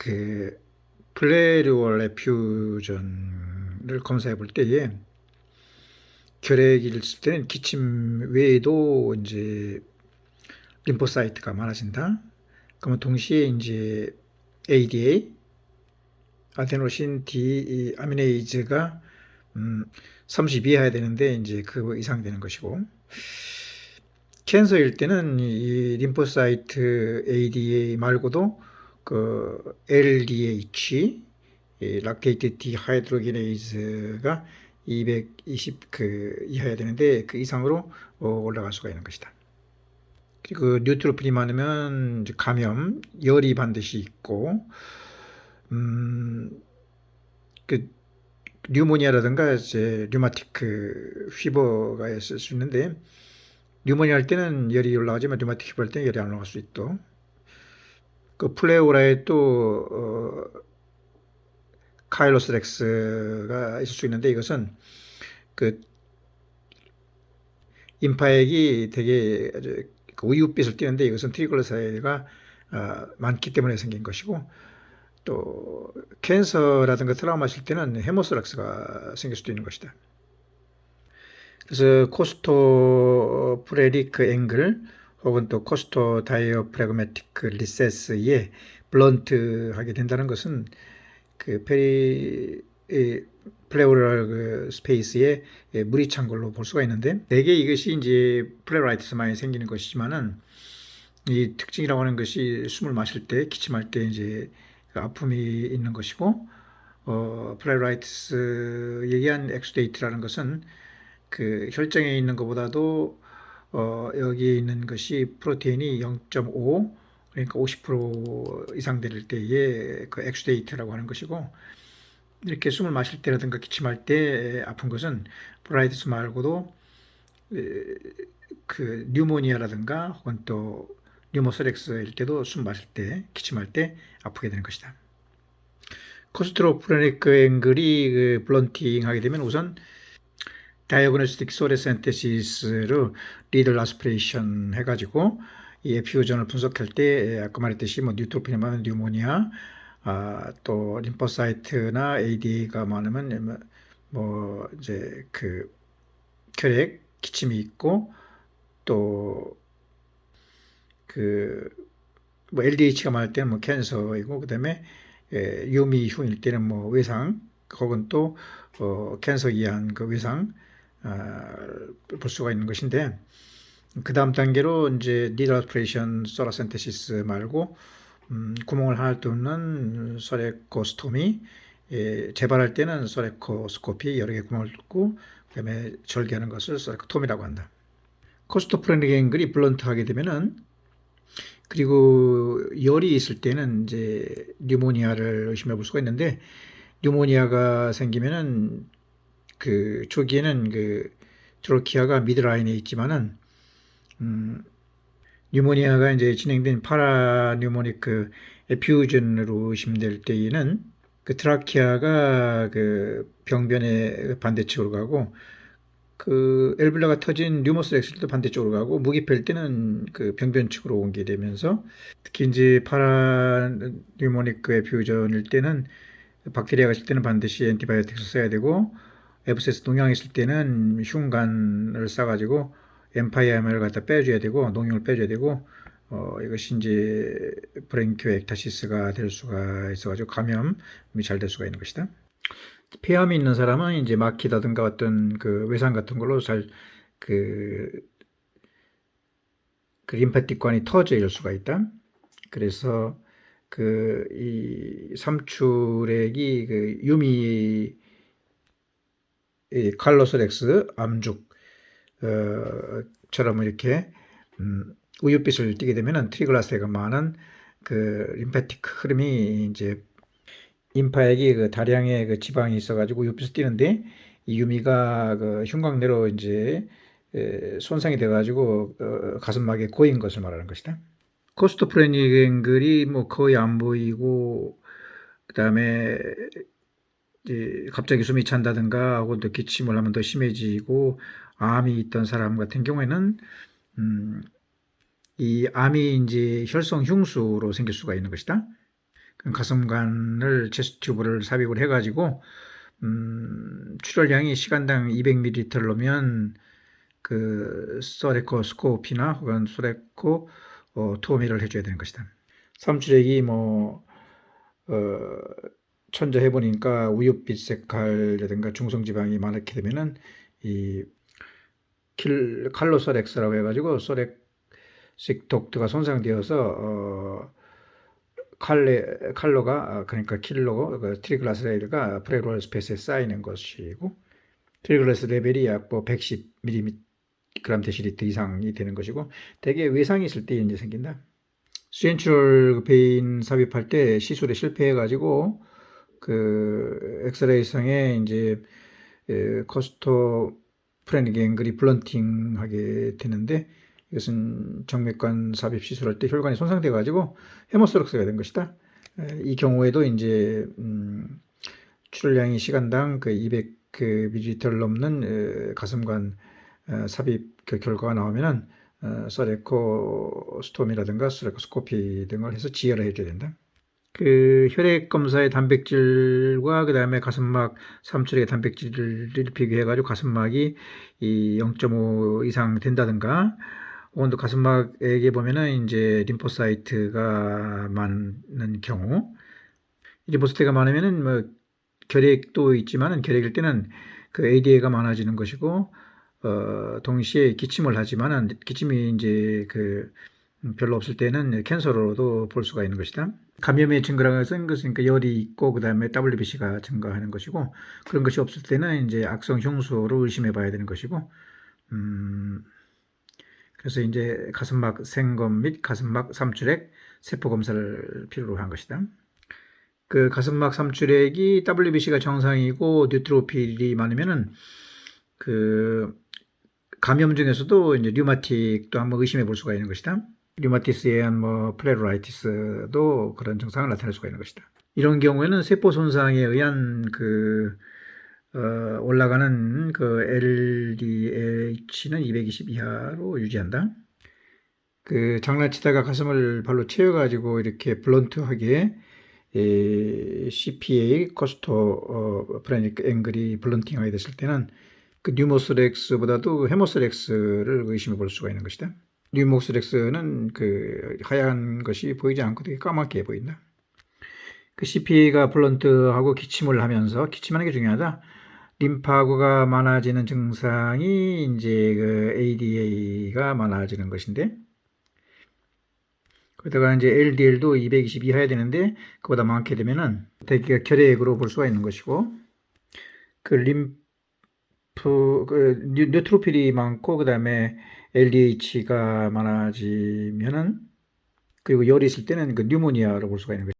그 플레리올 에퓨전을 검사해 볼 때에 결핵이 있을 때는 기침 외에도 이제 림포사이트가 많아진다. 그러면 동시에 이제 ADA, 아데노신 디 아미네이즈가 30 이하야 되는데 이제 그 이상 되는 것이고, 캔서일 때는 이 림포사이트 ADA 말고도 그 LDH, 락테이트 디하이드로기네이즈가 220 이하야 되는데 그 이상으로 올라갈 수가 있는 것이다. 그리고 뉴트로핀이 많으면 이제 감염, 열이 반드시 있고, 그 뉴모니아라든가 이제 류마틱 피버가 있을 수 있는데, 뉴모니아 할 때는 열이 올라가지만 류마틱 피버 할 때는 열이 안 올라갈 수 있고, 그 플레오라에 또 카일로스렉스가 있을 수 있는데, 이것은 그 임파액이 되게 그 우윳빛을 띠는데, 이것은 트리글리사이드가 많기 때문에 생긴 것이고, 또 캔서라든가 트라우마 있을 때는 헤모스락스가 생길 수도 있는 것이다. 그래서 코스토프레릭 앵글 혹은 또 코스토 다이어프래그매틱 리세스에 블런트하게 된다는 것은 그 플레오랄 스페이스에 물이 찬 걸로 볼 수가 있는데, 대개 이것이 이제 플레라이티스 많이 생기는 것이지만은 이 특징이라고 하는 것이 숨을 마실 때, 기침할 때 이제 그 아픔이 있는 것이고, 플레라이티스 얘기한 엑스데이트라는 것은 그 혈장에 있는 것보다도 여기에 있는 것이 프로테인이 0.5, 그러니까 50% 이상 될 때에 그 엑스데이트라고 하는 것이고, 이렇게 숨을 마실 때라든가 기침할 때 아픈 것은 플레라이티스 말고도 그 뉴모니아라든가 혹은 또 뉴모서렉스일 때도 숨 마실 때, 기침할 때 아프게 되는 것이다. 코스트로프레닉 앵글이 그 블런팅 하게 되면 우선 다이어그노스틱 소레 센테시스로 리들 아스피레이션 해가지고 이 에퓨전을 분석할 때 아까 말했듯이 뭐 뉴트로핀이 많으면 뉴모니아, 또 림포사이트나 ADA가 많으면 뭐 이제 그 결핵, 기침이 있고, 또 그 뭐 LDH가 많을 때는 뭐 캔서이고, 그다음에 유미흉일 때는 뭐 외상, 혹은 또 캔서 이한 그 외상 볼 수가 있는 것인데, 그 다음 단계로 이제 니들 아스피레이션 소라센테시스 말고 구멍을 하나 뚫는 소레코스토미, 재발할 때는 소레코스코피, 여러 개 구멍을 뚫고 그다음에 절개하는 것을 소레코토미라고 한다. 코스토프레닉 앵글이 블런트하게 되면은, 그리고 열이 있을 때는 이제 뉴모니아를 의심해 볼 수가 있는데, 뉴모니아가 생기면은 그 초기에는 그 트로키아가 미드라인에 있지만은 뉴모니아가 이제 진행된 파라뉴모닉 에퓨전으로 의심될 때에는 그 트라키아가 그 병변의 반대쪽으로 가고, 그 엘뷸라가 터진 뉴모스렉스도 반대쪽으로 가고, 무기펠 때는 그 병변 측으로 옮게 되면서, 특히 이제 파라뉴모닉 에퓨전일 때는 박테리아가 있을 때는 반드시 엔티바이오틱을 써야 되고, 에브세스 농양이 있을 때는 흉간을 싸가지고 엠파이아를 갖다 빼줘야 되고, 농용을 빼줘야 되고, 이것이 이제 브랭키오 액타시스가 될 수가 있어가지고 감염이 잘 될 수가 있는 것이다. 폐암이 있는 사람은 이제 마키라든가 어떤 그 외상 같은 걸로 잘 그, 그 림파틱관이 터져 있을 수가 있다. 그래서 그 이 삼출액이 그 유미 칼로스렉스 암죽 처럼 이렇게 우윳빛을 띠게 되면은 트리글라세가 많은 그 림파틱 흐름이 이제 임파액이 그 다량의 그 지방이 있어가지고 우윳빛을 띠는데, 이 유미가 그 흉곽내로 이제 손상이 돼가지고 가슴막에 고인 것을 말하는 것이다. 코스토프레닉 앵글이 뭐 거의 안 보이고, 그다음에 이제 갑자기 숨이 찬다든가 혹은 또 기침을 하면 더 심해지고, 암이 있던 사람 같은 경우에는 이 암이 이제 혈성 흉수로 생길 수가 있는 것이다. 가슴관을 체스트 튜브를 삽입을 해가지고 출혈량이 시간당 200ml를 넣으면 그 소레코스코피나 혹은 소레코 토미를 해줘야 되는 것이다. 삼출액이 뭐 천자 해보니까 우윳빛 색깔이라든가 중성지방이 많게 되면은 이 칼로소렉스라고 해가지고 소렉식 독트가 손상되어서 칼로가 그러니까 트리글라세라이드가 플레루럴 스페이스에 쌓이는 것이고 트리글라세라이드 레벨이 약 110mg 데시리터 이상이 되는 것이고 대개 외상이 있을 때 이제 생긴다. 수엔츄럴 베인 삽입할 때 시술에 실패해가지고 그 엑스레이상에 이제 코스토 프레닉 앵글이 블런팅하게 되는데 이것은 정맥관 삽입 시술할 때 혈관이 손상돼 가지고 헤모소렉스가 된 것이다. 이 경우에도 이제 출혈량이 시간당 그 200ml를 넘는 가슴관 삽입 그 결과가 나오면은 소레코스톰이라든가 소레코스코피 등을 해서 지혈을 해줘야 된다. 그 혈액 검사의 단백질과 그 다음에 가슴막 삼출액의 단백질을 비교해가지고 가슴막이 이 0.5 이상 된다든가 혹은 또 가슴막에게 보면은 이제 림포사이트가 많은 경우, 림포사이트가 많으면은 뭐 결핵도 있지만은 결핵일 때는 그 ADA가 많아지는 것이고 동시에 기침을 하지만은 기침이 이제 그 별로 없을 때는 캔서로도 볼 수가 있는 것이다. 감염의 증거라는 것은 그러니까 열이 있고 그 다음에 WBC가 증가하는 것이고 그런 것이 없을 때는 이제 악성 흉수로 의심해 봐야 되는 것이고 그래서 이제 가슴막 생검 및 가슴막 삼출액 세포 검사를 필요로 한 것이다. 그 가슴막 삼출액이 WBC가 정상이고 뉴트로필이 많으면은 그 감염 중에서도 이제 류마틱도 한번 의심해 볼 수가 있는 것이다. 류마티스에 의한 뭐 플레루라이티스도 그런 증상을 나타낼 수가 있는 것이다. 이런 경우에는 세포 손상에 의한 그 올라가는 그 LDH는 220 이하로 유지한다. 그 장난치다가 가슴을 발로 채워가지고 이렇게 블런트하게 CPA 코스토 프레닉 앵글이 블런팅하게 됐을 때는 그 뉴모스렉스보다도 헤모스렉스를 의심해 볼 수가 있는 것이다. 뉴모스렉스는 그 하얀 것이 보이지 않고 되게 까맣게 보인다. 그 CPA가 블런트하고 기침을 하면서 기침하는 게 중요하다. 림파구가 많아지는 증상이 이제 그 ADA가 많아지는 것인데 그러다가 이제 LDL도 220 이하야 되는데 그보다 많게 되면은 대개 결핵으로 볼 수가 있는 것이고 그 뉴트로필이 많고 그 다음에 LDH가 많아지면은 그리고 열이 있을 때는 그 뉴모니아로 볼 수가 있는 거죠.